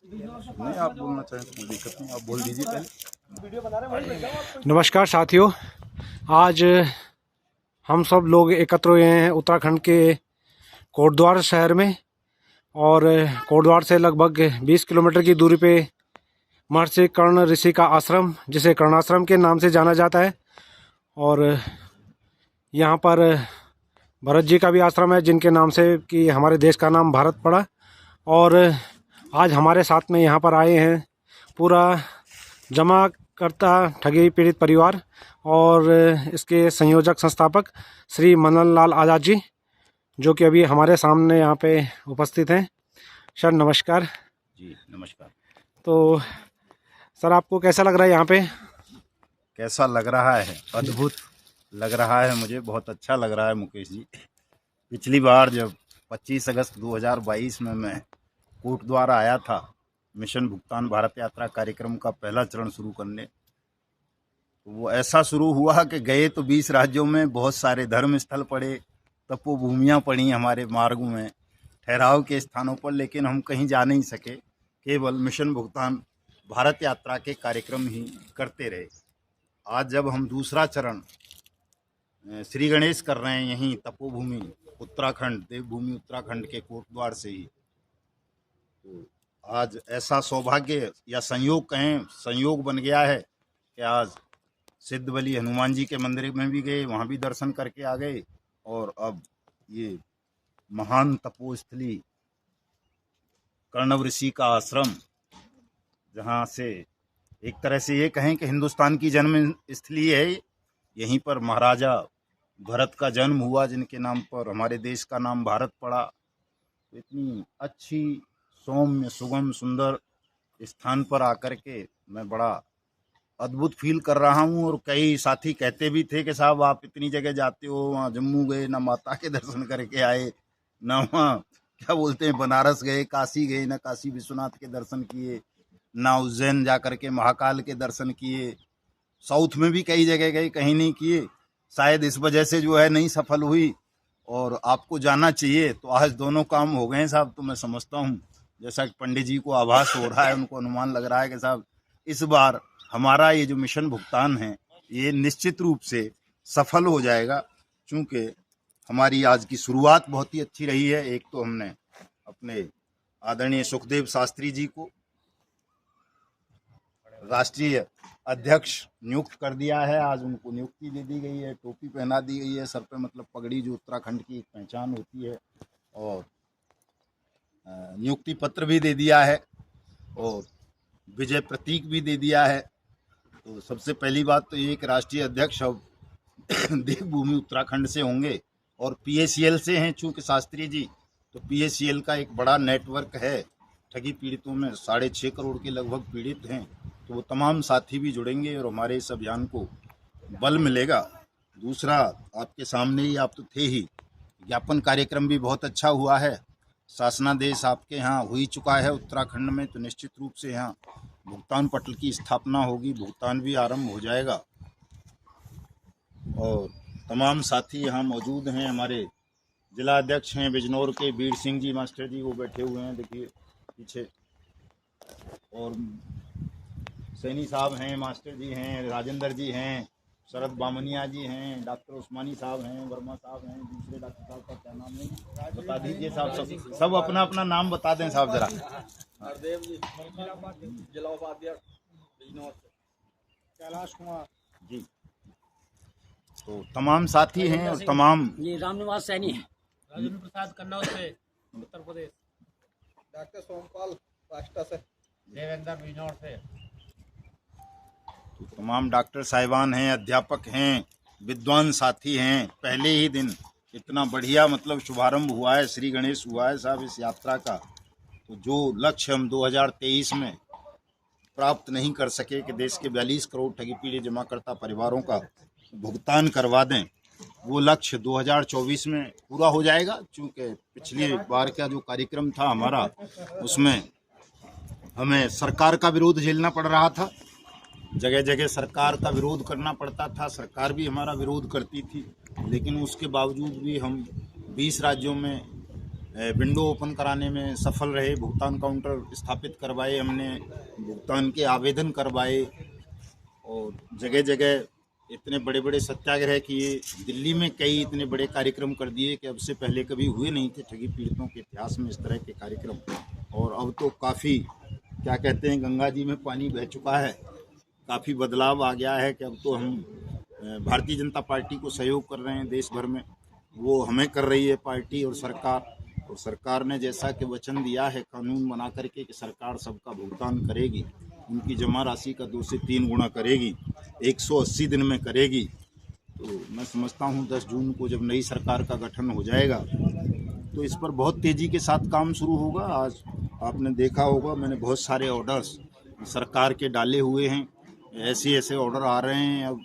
नहीं, आप बोलना चाहें तो कोई दिक्कत नहीं, आप बोल दीजिए पहले। नमस्कार साथियों, आज हम सब लोग एकत्र हुए हैं उत्तराखंड के कोटद्वार शहर में। और कोटद्वार से लगभग 20 किलोमीटर की दूरी पे महर्षि कर्ण ऋषि का आश्रम, जिसे कर्णाश्रम के नाम से जाना जाता है। और यहाँ पर भरत जी का भी आश्रम है, जिनके नाम से कि हमारे देश का नाम भारत पड़ा। और आज हमारे साथ में यहाँ पर आए हैं पूरा जमाकर्ता ठगी पीड़ित परिवार और इसके संयोजक संस्थापक श्री मनन लाल आज़ाद जी, जो कि अभी हमारे सामने यहाँ पे उपस्थित हैं। सर नमस्कार। जी नमस्कार। तो सर, आपको कैसा लग रहा है यहाँ पे? कैसा लग रहा है? अद्भुत लग रहा है, मुझे बहुत अच्छा लग रहा है मुकेश जी। पिछली बार जब 25 अगस्त 2022 में मैं कोटद्वार आया था मिशन भुगतान भारत यात्रा कार्यक्रम का पहला चरण शुरू करने, तो वो ऐसा शुरू हुआ कि गए तो 20 राज्यों में, बहुत सारे धर्म स्थल पड़े, तपोभूमियाँ पड़ी हमारे मार्गों में, ठहराव के स्थानों पर, लेकिन हम कहीं जा नहीं सके, केवल मिशन भुगतान भारत यात्रा के कार्यक्रम ही करते रहे। आज जब हम दूसरा चरण श्री गणेश कर रहे हैं यहीं तपोभूमि उत्तराखंड, देवभूमि उत्तराखंड के कोटद्वार से ही, तो आज ऐसा सौभाग्य या संयोग कहें, संयोग बन गया है कि आज सिद्धबली हनुमान जी के मंदिर में भी गए, वहाँ भी दर्शन करके आ गए, और अब ये महान तपोस्थली कर्ण ऋषि का आश्रम, जहाँ से एक तरह से ये कहें कि हिंदुस्तान की जन्म स्थली है, यहीं पर महाराजा भरत का जन्म हुआ, जिनके नाम पर हमारे देश का नाम भारत पड़ा। तो इतनी अच्छी सौम्य सुगम सुंदर स्थान पर आकर के मैं बड़ा अद्भुत फील कर रहा हूँ। और कई साथी कहते भी थे कि साहब आप इतनी जगह जाते हो, वहाँ जम्मू गए ना माता के दर्शन करके आए, ना वहाँ क्या बोलते हैं बनारस गए, काशी गए ना काशी विश्वनाथ के दर्शन किए, ना उज्जैन जा कर के महाकाल के दर्शन किए, साउथ में भी कई जगह गए, कहीं नहीं किए। शायद इस वजह से जो है नहीं सफल हुई, और आपको जाना चाहिए। तो आज दोनों काम हो गए हैं साहब। तो मैं समझता हूँ जैसा कि पंडित जी को आभास हो रहा है, उनको अनुमान लग रहा है कि साहब इस बार हमारा ये जो मिशन भुगतान है ये निश्चित रूप से सफल हो जाएगा, क्योंकि हमारी आज की शुरुआत बहुत ही अच्छी रही है। एक तो हमने अपने आदरणीय सुखदेव शास्त्री जी को राष्ट्रीय अध्यक्ष नियुक्त कर दिया है, आज उनको नियुक्ति दे दी गई है, टोपी पहना दी गई है सर पे, मतलब पगड़ी जो उत्तराखंड की एक पहचान होती है, और नियुक्ति पत्र भी दे दिया है और विजय प्रतीक भी दे दिया है। तो सबसे पहली बात तो ये कि राष्ट्रीय अध्यक्ष अब देवभूमि उत्तराखंड से होंगे और PACL से हैं, चूँकि शास्त्री जी, तो PACL का एक बड़ा नेटवर्क है ठगी पीड़ितों में, 6.5 करोड़ के लगभग पीड़ित हैं, तो वो तमाम साथी भी जुड़ेंगे और हमारे इस अभियान को बल मिलेगा। दूसरा, आपके सामने ही आप तो थे ही, ज्ञापन कार्यक्रम भी बहुत अच्छा हुआ है, शासनादेश आपके यहाँ हो ही चुका है उत्तराखंड में, तो निश्चित रूप से यहाँ भुगतान पटल की स्थापना होगी, भुगतान भी आरंभ हो जाएगा। और तमाम साथी यहाँ मौजूद हैं। हमारे जिला अध्यक्ष हैं बिजनौर के वीर सिंह जी मास्टर जी, वो बैठे हुए हैं देखिए पीछे, और सैनी साहब हैं, मास्टर जी हैं, राजेंद्र जी हैं, शरद बामनिया जी हैं, डॉक्टर उस्मानी साहब हैं, वर्मा साहब हैं, दूसरे डॉक्टर साहब का क्या नाम है बता दीजिए साहब, सब अपना अपना नाम बता दें साहब जरा। कैलाश कुमार जी, तो तमाम साथी हैं और तमाम, ये रामनिवास सैनी है, राजेंद्र प्रसाद कन्नौज से उत्तर प्रदेश, डॉक्टर सोमपाल राष्ट्र से, देवेंद्र बिजनौर से, तो तमाम डॉक्टर साहिबान हैं, अध्यापक हैं, विद्वान साथी हैं। पहले ही दिन इतना बढ़िया मतलब शुभारंभ हुआ है, श्री गणेश हुआ है साहब इस यात्रा का। तो जो लक्ष्य हम 2023 में प्राप्त नहीं कर सके कि देश के 42 करोड़ ठगी पीड़ित जमाकर्ता परिवारों का भुगतान करवा दें, वो लक्ष्य 2024 में पूरा हो जाएगा। क्योंकि पिछली बार का जो कार्यक्रम था हमारा, उसमें हमें सरकार का विरोध झेलना पड़ रहा था, जगह जगह सरकार का विरोध करना पड़ता था, सरकार भी हमारा विरोध करती थी, लेकिन उसके बावजूद भी हम 20 राज्यों में विंडो ओपन कराने में सफल रहे, भुगतान काउंटर स्थापित करवाए हमने, भुगतान के आवेदन करवाए और जगह जगह इतने बड़े बड़े सत्याग्रह किए। दिल्ली में कई इतने बड़े कार्यक्रम कर दिए कि अब से पहले कभी हुए नहीं थे ठगी पीड़ितों के इतिहास में इस तरह के कार्यक्रम। और अब तो काफ़ी क्या कहते हैं, गंगा जी में पानी बह चुका है, काफ़ी बदलाव आ गया है कि अब तो हम भारतीय जनता पार्टी को सहयोग कर रहे हैं देश भर में, वो हमें कर रही है पार्टी और सरकार। और सरकार ने जैसा कि वचन दिया है कानून बना करके कि सरकार सबका भुगतान करेगी, उनकी जमा राशि का 2 से 3 गुना करेगी, 180 दिन में करेगी। तो मैं समझता हूँ 10 जून को जब नई सरकार का गठन हो जाएगा तो इस पर बहुत तेज़ी के साथ काम शुरू होगा। आज आपने देखा होगा मैंने बहुत सारे ऑर्डर्स सरकार के डाले हुए हैं, ऐसे ऑर्डर आ रहे हैं अब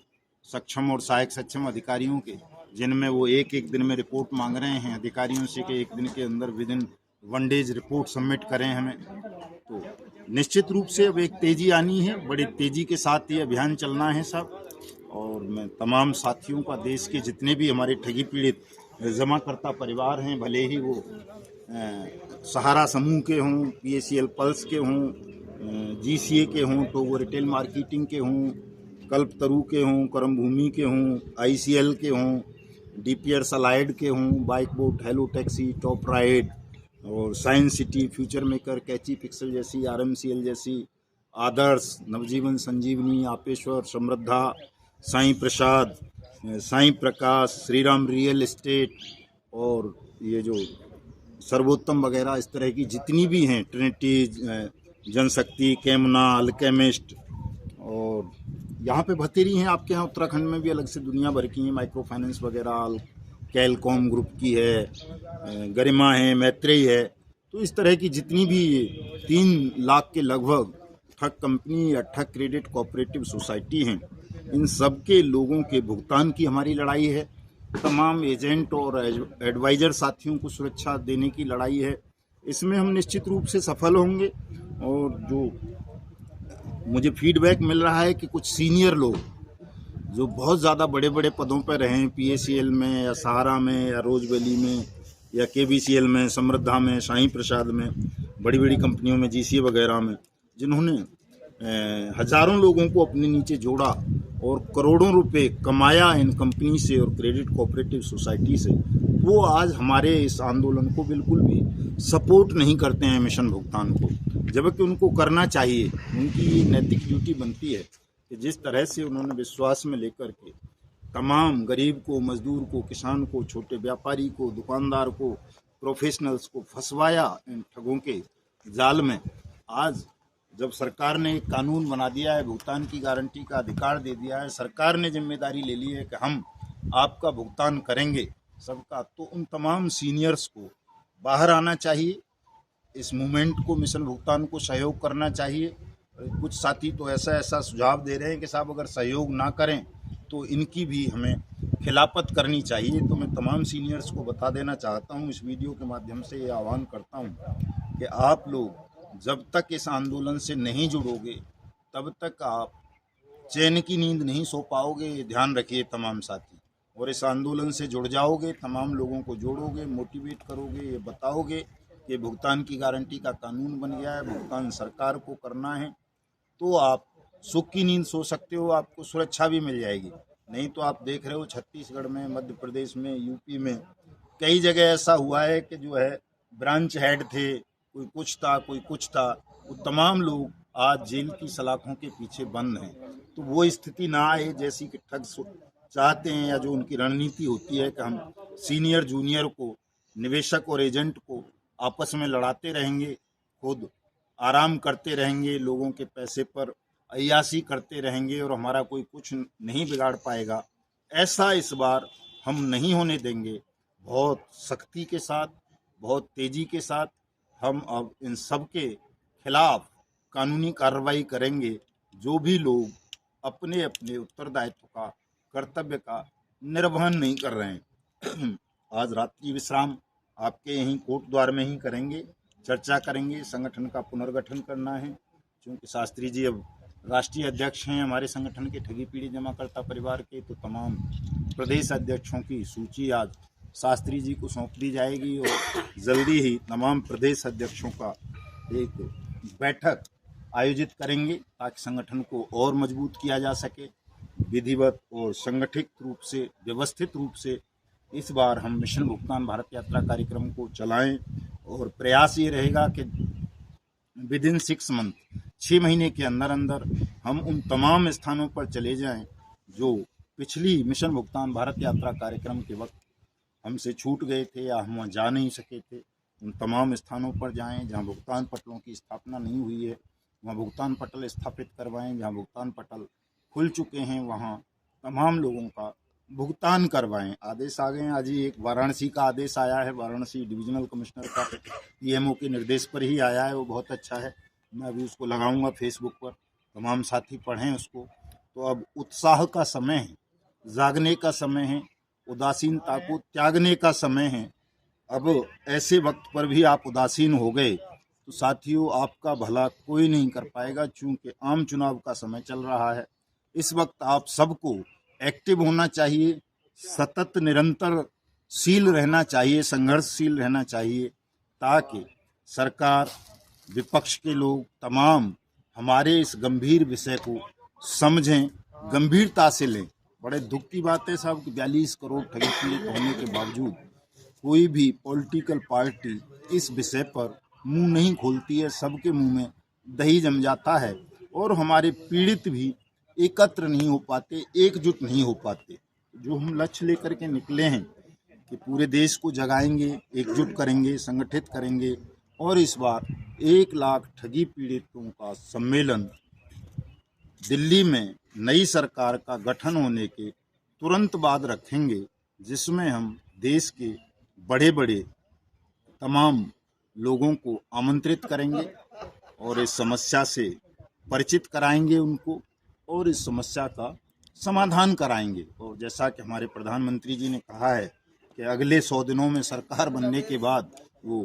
सक्षम और सहायक सक्षम अधिकारियों के, जिनमें वो एक दिन में रिपोर्ट मांग रहे हैं अधिकारियों से कि 1 दिन के अंदर विदिन 1 डेज रिपोर्ट सबमिट करें हमें। तो निश्चित रूप से अब एक तेज़ी आनी है, बड़ी तेज़ी के साथ ये अभियान चलना है सब। और मैं तमाम साथियों का, देश के जितने भी हमारे ठगी पीड़ित जमाकर्ता परिवार हैं, भले ही वो सहारा समूह के हों, PACL पल्स के हों, GCA के हों, तो वो रिटेल मार्केटिंग के हों, कल्पतरु के हों, कर्म भूमि के हों, ICL के हों, DPR सलाइड के हों, bike boat, hello taxi, top ride और साइंस सिटी, फ्यूचर मेकर, कैची पिक्सल जैसी, RMCL जैसी, आदर्श, नवजीवन संजीवनी, आपेश्वर, समृद्धा, साईं प्रसाद, साईं प्रकाश, श्रीराम रियल एस्टेट और ये जो सर्वोत्तम वगैरह इस तरह की जितनी भी हैं, ट्रिनिटी, जनशक्ति, कैमना, अल्केमिस्ट, और यहाँ पे भतेरी हैं। आपके यहाँ उत्तराखंड में भी अलग से दुनिया भर की हैं, माइक्रो फाइनेंस वगैरह, कैलकॉम ग्रुप की है, गरिमा है, मैत्रेयी है। तो इस तरह की जितनी भी 3 लाख के लगभग ठग कंपनी या ठग क्रेडिट कोऑपरेटिव सोसाइटी हैं, इन सब के लोगों के भुगतान की हमारी लड़ाई है। तमाम एजेंट और एडवाइज़र साथियों को सुरक्षा देने की लड़ाई है। इसमें हम निश्चित रूप से सफल होंगे। और जो मुझे फीडबैक मिल रहा है कि कुछ सीनियर लोग जो बहुत ज़्यादा बड़े बड़े पदों पर रहे हैं, PACL में या सहारा में या रोज वैली में या KBCL में, समृद्धा में, साईं प्रसाद में, बड़ी बड़ी कंपनियों में, GCA वगैरह में, जिन्होंने हजारों लोगों को अपने नीचे जोड़ा और करोड़ों रुपए कमाया इन कंपनी से और क्रेडिट कोऑपरेटिव सोसाइटी से, वो आज हमारे इस आंदोलन को बिल्कुल भी सपोर्ट नहीं करते हैं, मिशन भुगतान को, जबकि उनको करना चाहिए। उनकी नैतिक ड्यूटी बनती है कि जिस तरह से उन्होंने विश्वास में लेकर के तमाम गरीब को, मजदूर को, किसान को, छोटे व्यापारी को, दुकानदार को, प्रोफेशनल्स को फंसवाया इन ठगों के जाल में, आज जब सरकार ने एक कानून बना दिया है, भुगतान की गारंटी का अधिकार दे दिया है, सरकार ने जिम्मेदारी ले ली है कि हम आपका भुगतान करेंगे सबका, तो उन तमाम सीनियर्स को बाहर आना चाहिए, इस मूवमेंट को, मिशन भुगतान को सहयोग करना चाहिए। कुछ साथी तो ऐसा सुझाव दे रहे हैं कि साहब अगर सहयोग ना करें तो इनकी भी हमें खिलाफत करनी चाहिए। तो मैं तमाम सीनियर्स को बता देना चाहता हूं, इस वीडियो के माध्यम से ये आह्वान करता हूं कि आप लोग जब तक इस आंदोलन से नहीं जुड़ोगे तब तक आप चैन की नींद नहीं सो पाओगे। ये ध्यान रखिए तमाम साथी, और इस आंदोलन से जुड़ जाओगे, तमाम लोगों को जोड़ोगे, मोटिवेट करोगे, ये बताओगे कि भुगतान की गारंटी का कानून बन गया है, भुगतान सरकार को करना है, तो आप सुख की नींद सो सकते हो, आपको सुरक्षा भी मिल जाएगी। नहीं तो आप देख रहे हो छत्तीसगढ़ में, मध्य प्रदेश में, यूपी में कई जगह ऐसा हुआ है कि जो है ब्रांच हेड थे, कोई कुछ था, कोई कुछ था, वो तमाम लोग आज जेल की सलाखों के पीछे बंद हैं। तो वो स्थिति ना आए जैसी कि ठग चाहते हैं, या जो उनकी रणनीति होती है कि हम सीनियर जूनियर को, निवेशक और एजेंट को आपस में लड़ाते रहेंगे, खुद आराम करते रहेंगे, लोगों के पैसे पर अय्यासी करते रहेंगे और हमारा कोई कुछ नहीं बिगाड़ पाएगा। ऐसा इस बार हम नहीं होने देंगे। बहुत सख्ती के साथ, बहुत तेज़ी के साथ हम अब इन सब के खिलाफ कानूनी कार्रवाई करेंगे, जो भी लोग अपने अपने उत्तरदायित्व का, कर्तव्य का निर्वहन नहीं कर रहे हैं। आज रात्रि विश्राम आपके यहीं कोट द्वार में ही करेंगे, चर्चा करेंगे, संगठन का पुनर्गठन करना है। क्योंकि शास्त्री जी अब राष्ट्रीय अध्यक्ष हैं हमारे संगठन के ठगी पीड़ित जमाकर्ता परिवार के, तो तमाम प्रदेश अध्यक्षों की सूची आज शास्त्री जी को सौंप दी जाएगी और जल्दी ही तमाम प्रदेश अध्यक्षों का एक बैठक आयोजित करेंगे ताकि संगठन को और मजबूत किया जा सके। विधिवत और संगठित रूप से, व्यवस्थित रूप से इस बार हम मिशन भुगतान भारत यात्रा कार्यक्रम को चलाएं और प्रयास ये रहेगा कि विद इन 6 मंथ, 6 महीने के अंदर अंदर हम उन तमाम स्थानों पर चले जाएं जो पिछली मिशन भुगतान भारत यात्रा कार्यक्रम के वक्त हमसे छूट गए थे या हम वहाँ जा नहीं सके थे। उन तमाम स्थानों पर जाएं जहाँ भुगतान पटलों की स्थापना नहीं हुई है, वहाँ भुगतान पटल स्थापित करवाएं। जहाँ भुगतान पटल खुल चुके हैं वहाँ तमाम लोगों का भुगतान करवाएं। आदेश आ गए हैं, आज ही एक वाराणसी का आदेश आया है, वाराणसी डिविजनल कमिश्नर का पीएमओ के निर्देश पर ही आया है, वो बहुत अच्छा है। मैं अभी उसको लगाऊंगा फेसबुक पर, तमाम साथी पढ़ें उसको। तो अब उत्साह का समय है, जागने का समय है, उदासीनता को त्यागने का समय है। अब ऐसे वक्त पर भी आप उदासीन हो गए तो साथियों आपका भला कोई नहीं कर पाएगा, चूंकि आम चुनाव का समय चल रहा है। इस वक्त आप सबको एक्टिव होना चाहिए, सतत निरंतरशील रहना चाहिए, संघर्षशील रहना चाहिए, ताकि सरकार, विपक्ष के लोग तमाम हमारे इस गंभीर विषय को समझें, गंभीरता से लें। बड़े दुख की बात है साहब कि 42 करोड़ ठगी पीड़ित होने के बावजूद कोई भी पॉलिटिकल पार्टी इस विषय पर मुंह नहीं खोलती है। सबके मुंह में दही जम जाता है और हमारे पीड़ित भी एकत्र नहीं हो पाते, एकजुट नहीं हो पाते। जो हम लक्ष्य लेकर के निकले हैं कि पूरे देश को जगाएंगे, एकजुट करेंगे, संगठित करेंगे और इस बार 1 लाख ठगी पीड़ितों का सम्मेलन दिल्ली में नई सरकार का गठन होने के तुरंत बाद रखेंगे, जिसमें हम देश के बड़े बड़े तमाम लोगों को आमंत्रित करेंगे और इस समस्या से परिचित कराएंगे उनको और इस समस्या का समाधान कराएंगे। और जैसा कि हमारे प्रधानमंत्री जी ने कहा है कि अगले 100 दिनों में सरकार बनने के बाद वो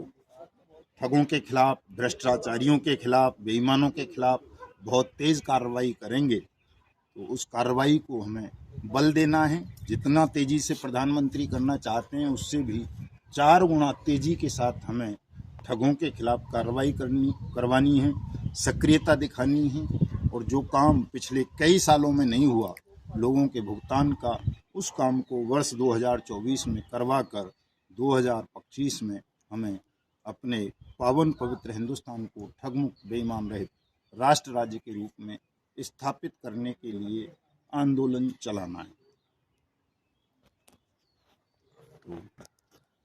ठगों के खिलाफ, भ्रष्टाचारियों के खिलाफ, बेईमानों के खिलाफ बहुत तेज़ कार्रवाई करेंगे। तो उस कार्रवाई को हमें बल देना है। जितना तेज़ी से प्रधानमंत्री करना चाहते हैं उससे भी 4 गुना तेज़ी के साथ हमें ठगों के खिलाफ कार्रवाई करवानी है, सक्रियता दिखानी है। और जो काम पिछले कई सालों में नहीं हुआ लोगों के भुगतान का, उस काम को वर्ष 2024 में करवा कर 2025 में हमें अपने पावन पवित्र हिंदुस्तान को ठगमुक्त, बेईमान रहित राष्ट्र राज्य के रूप में स्थापित करने के लिए आंदोलन चलाना है।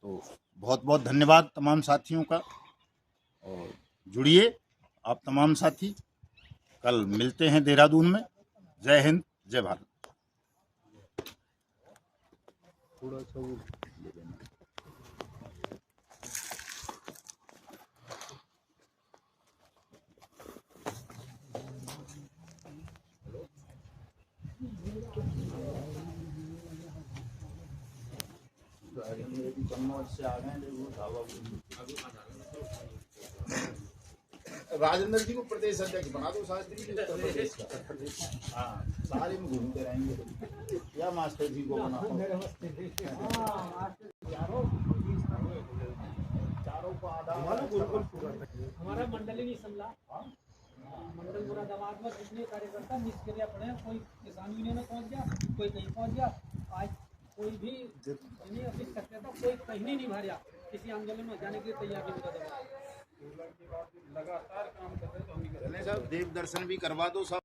तो बहुत बहुत धन्यवाद तमाम साथियों का और जुड़िए आप तमाम साथी। कल मिलते हैं देहरादून में। जय हिंद, जय भारत। राजेंद्र जी को प्रदेश अध्यक्ष बना दो, शास्त्री जी उत्तर प्रदेश का। हाँ, सारे में घूमते रहेंगे या मास्टर जी को बना दो। चारों को आधा हमारा मंडल ही नहीं संभला। मंडल मुरादाबाद में कितने कार्यकर्ता निष्क्रिय पड़े हैं, कोई किसान यूनियन में पहुंच गया, कोई कहीं पहुंच गया। आज कोई भी नहीं अपनी सक्रियता कोई कहीं नहीं भरा, किसी आंदोलन में जाने के लिए तैयार नहीं होता। लगातार काम कर रहे हैं तो हम देव दर्शन भी करवा दो सब।